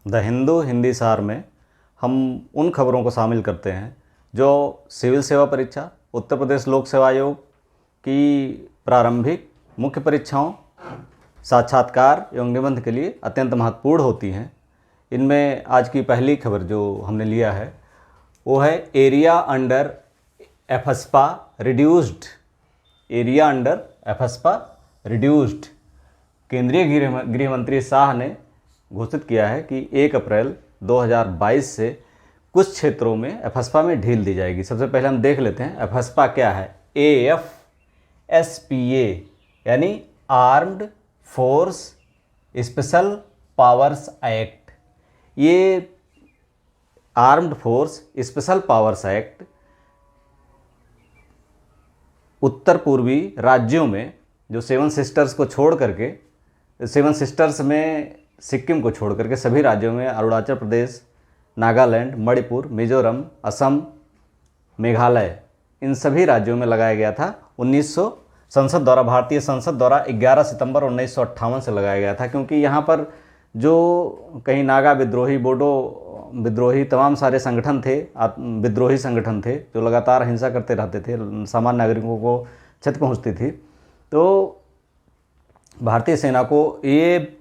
The Hindu Hindi सार में हम उन खबरों को शामिल करते हैं जो सिविल सेवा परीक्षा, उत्तर प्रदेश लोक सेवा आयोग की प्रारंभिक मुख्य परीक्षाओं, साक्षात्कार एवं निबंध के लिए अत्यंत महत्वपूर्ण होती हैं। इनमें आज की पहली खबर जो हमने लिया है वो है area under AFSPA reduced. Area under AFSPA reduced. केंद्रीय गृह मंत्री शाह ने घोषित किया है कि 1 अप्रैल 2022 से कुछ क्षेत्रों में एफस्पा में ढील दी जाएगी। सबसे पहले हम देख लेते हैं एफस्पा क्या है। AFSPA यानी armed force special powers act. ये armed force special powers act उत्तर पूर्वी राज्यों में जो 7 सिस्टर्स को छोड़ करके, 7 सिस्टर्स में सिक्किम को छोड़ करके सभी राज्यों में अरुणाचल प्रदेश, नागालैंड, मणिपुर, मिजोरम, असम, मेघालय, इन सभी राज्यों में लगाया गया था। भारतीय संसद द्वारा 11 सितंबर 1958 से लगाया गया था, क्योंकि यहाँ पर जो कहीं नागा विद्रोही, बोडो विद्रोही, तमाम सारे संगठन थे, विद्रोही संगठन थे जो लगातार हिंसा करते रहते थे, सामान्य नागरिकों को क्षति पहुँचती थी। तो भारतीय सेना को ये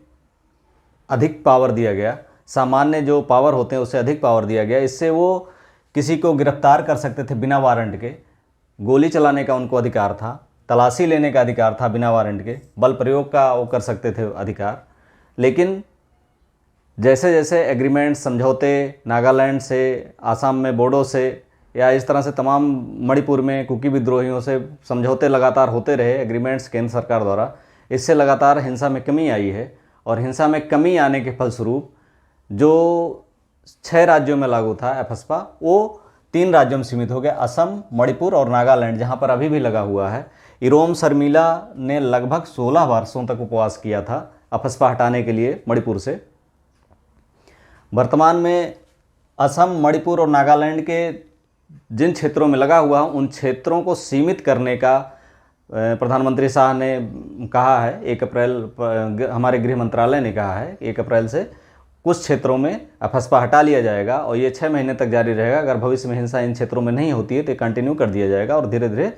अधिक पावर दिया गया, सामान्य जो पावर होते हैं उससे अधिक पावर दिया गया। इससे वो किसी को गिरफ्तार कर सकते थे बिना वारंट के, गोली चलाने का उनको अधिकार था, तलाशी लेने का अधिकार था बिना वारंट के, बल प्रयोग का वो कर सकते थे अधिकार। लेकिन जैसे जैसे एग्रीमेंट, समझौते नागालैंड से, आसाम में बोडो से, या इस तरह से तमाम मणिपुर में कुकी विद्रोहियों से समझौते लगातार होते रहे, एग्रीमेंट्स केंद्र सरकार द्वारा, इससे लगातार हिंसा में कमी आई है। और हिंसा में कमी आने के फलस्वरूप जो 6 राज्यों में लागू था एफस्पा, वो 3 राज्यों में सीमित हो गया, असम, मणिपुर और नागालैंड, जहाँ पर अभी भी लगा हुआ है। इरोम शर्मिला ने लगभग 16 वर्षों तक उपवास किया था एफस्पा हटाने के लिए मणिपुर से। वर्तमान में असम, मणिपुर और नागालैंड के जिन क्षेत्रों में लगा हुआ उन क्षेत्रों को सीमित करने का प्रधानमंत्री शाह ने कहा है। 1 अप्रैल हमारे गृह मंत्रालय ने कहा है 1 अप्रैल से कुछ क्षेत्रों में एफस्पा हटा लिया जाएगा और ये 6 महीने तक जारी रहेगा। अगर भविष्य में हिंसा इन क्षेत्रों में नहीं होती है तो कंटिन्यू कर दिया जाएगा और धीरे धीरे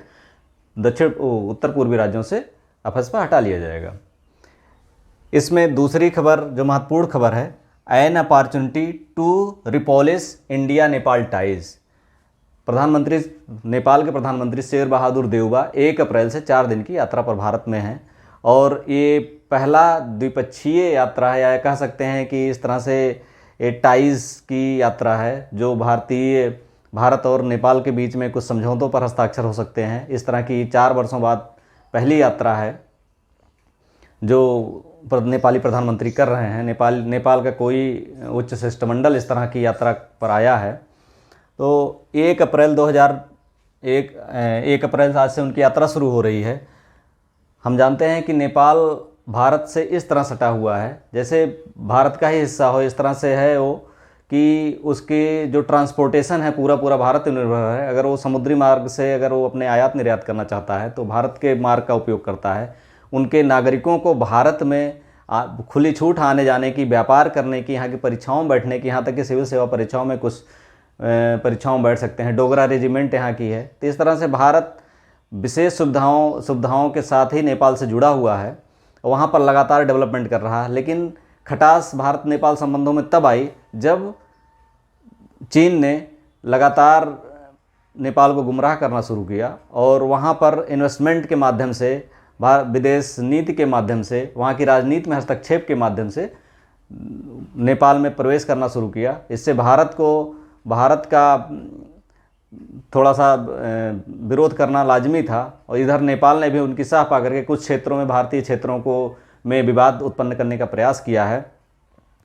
उत्तर पूर्वी राज्यों से एफस्पा हटा लिया जाएगा। इसमें दूसरी खबर जो महत्वपूर्ण खबर है, an opportunity to repolish India Nepal ties. Nepal के प्रधानमंत्री शेर बहादुर देउबा 1 अप्रैल से 4 दिन की यात्रा पर भारत में हैं और ये पहला द्विपक्षीय यात्रा है, या कह सकते हैं कि इस तरह से ये टाइज की यात्रा है जो भारत और नेपाल के बीच में कुछ समझौतों पर हस्ताक्षर हो सकते हैं। इस तरह की 4 वर्षों बाद पहली यात्रा है जो नेपाली प्रधानमंत्री कर रहे हैं। नेपाल का कोई उच्च शिष्टमंडल इस तरह की यात्रा पर आया है। तो 1 अप्रैल आज से उनकी यात्रा शुरू हो रही है। हम जानते हैं कि नेपाल भारत से इस तरह सटा हुआ है जैसे भारत का ही हिस्सा हो, इस तरह से है वो कि उसकी जो ट्रांसपोर्टेशन है पूरा भारत पर निर्भर है। अगर वो समुद्री मार्ग से अगर वो अपने आयात निर्यात करना चाहता है तो भारत के मार्ग का उपयोग करता है। उनके नागरिकों को भारत में खुली छूट आने जाने की, व्यापार करने की, यहाँ की परीक्षाओं में बैठने की, यहाँ तक कि सिविल सेवा परीक्षाओं में कुछ परीक्षाओं में बैठ सकते हैं। डोगरा रेजिमेंट यहाँ की है। तो इस तरह से भारत विशेष सुविधाओं के साथ ही नेपाल से जुड़ा हुआ है, वहाँ पर लगातार डेवलपमेंट कर रहा है। लेकिन खटास भारत नेपाल संबंधों में तब आई जब चीन ने लगातार नेपाल को गुमराह करना शुरू किया और वहाँ पर इन्वेस्टमेंट के माध्यम से, विदेश नीति के माध्यम से, वहाँ की राजनीति में हस्तक्षेप के माध्यम से नेपाल में प्रवेश करना शुरू किया। इससे भारत का थोड़ा सा विरोध करना लाजमी था और इधर नेपाल ने भी उनकी साह पा करके कुछ क्षेत्रों में, भारतीय क्षेत्रों में विवाद उत्पन्न करने का प्रयास किया है।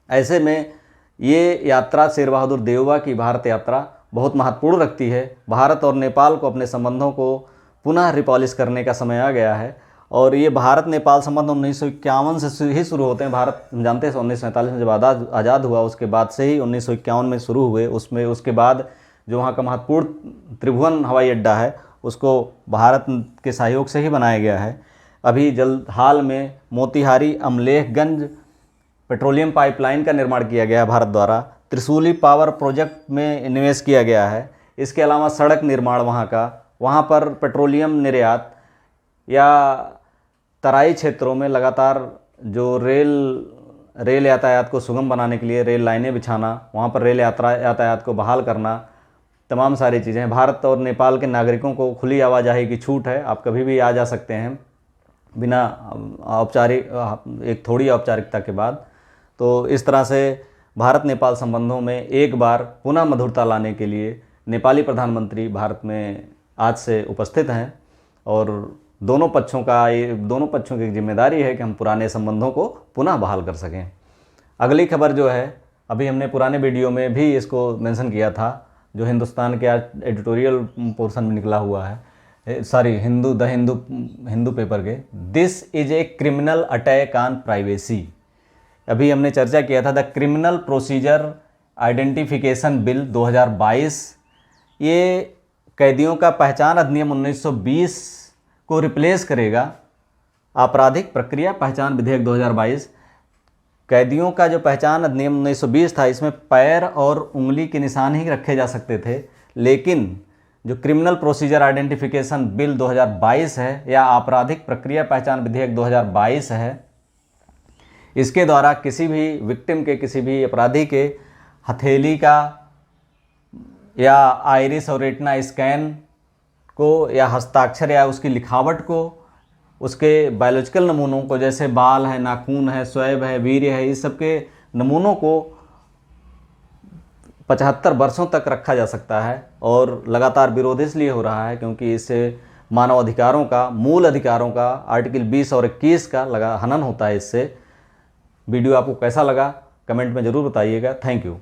ऐसे में ये यात्रा, शेर बहादुर देउबा की भारत यात्रा बहुत महत्वपूर्ण रखती है। भारत और नेपाल को अपने संबंधों को पुनः रिपॉलिश करने का समय आ गया है। और ये भारत नेपाल संबंध 1951 से ही शुरू होते हैं। भारत हम जानते हैं 1947 में जब आज़ाद हुआ उसके बाद से ही 1951 में शुरू हुए। उसके बाद जो वहाँ का महत्वपूर्ण त्रिभुवन हवाई अड्डा है उसको भारत के सहयोग से ही बनाया गया है। अभी हाल में मोतिहारी, अमलेखगंज पेट्रोलियम पाइपलाइन का निर्माण किया गया है भारत द्वारा, त्रिशूली पावर प्रोजेक्ट में निवेश किया गया है। इसके अलावा सड़क निर्माण वहाँ पर पेट्रोलियम निर्यात या तराई क्षेत्रों में लगातार जो रेल यातायात को सुगम बनाने के लिए रेल लाइनें बिछाना, वहाँ पर रेल यातायात को बहाल करना, तमाम सारी चीज़ें। भारत और नेपाल के नागरिकों को खुली आवाजाही की छूट है, आप कभी भी आ जा सकते हैं बिना एक थोड़ी औपचारिकता के बाद। तो इस तरह से भारत नेपाल संबंधों में एक बार पुनः मधुरता लाने के लिए नेपाली प्रधानमंत्री भारत में आज से उपस्थित हैं और दोनों पक्षों की जिम्मेदारी है कि हम पुराने संबंधों को पुनः बहाल कर सकें। अगली खबर जो है, अभी हमने पुराने वीडियो में भी इसको मेंशन किया था, जो हिंदुस्तान के एडिटोरियल पोर्शन में निकला हुआ है, सॉरी हिंदू पेपर के, this is a criminal attack on privacy. अभी हमने चर्चा किया था the criminal procedure identification bill 2022, ये कैदियों का पहचान अधिनियम 1920 को रिप्लेस करेगा। आपराधिक प्रक्रिया पहचान विधेयक 2022, कैदियों का जो पहचान अधिनियम 1920 था, इसमें पैर और उंगली के निशान ही रखे जा सकते थे, लेकिन जो क्रिमिनल प्रोसीजर आइडेंटिफिकेशन बिल 2022 है या आपराधिक प्रक्रिया पहचान विधेयक 2022 है, इसके द्वारा किसी भी विक्टिम के, किसी भी अपराधी के हथेली का या आइरिस और रेटिना स्कैन को या हस्ताक्षर या उसकी लिखावट को, उसके बायोलॉजिकल नमूनों को, जैसे बाल है, नाखून है, स्वैब है, वीर्य है, इस सब के नमूनों को 75 वर्षों तक रखा जा सकता है। और लगातार विरोध इसलिए हो रहा है क्योंकि इससे मानव अधिकारों का, मूल अधिकारों का, आर्टिकल 20 और 21 का हनन होता है इससे। वीडियो आपको कैसा लगा कमेंट में ज़रूर बताइएगा। Thank you.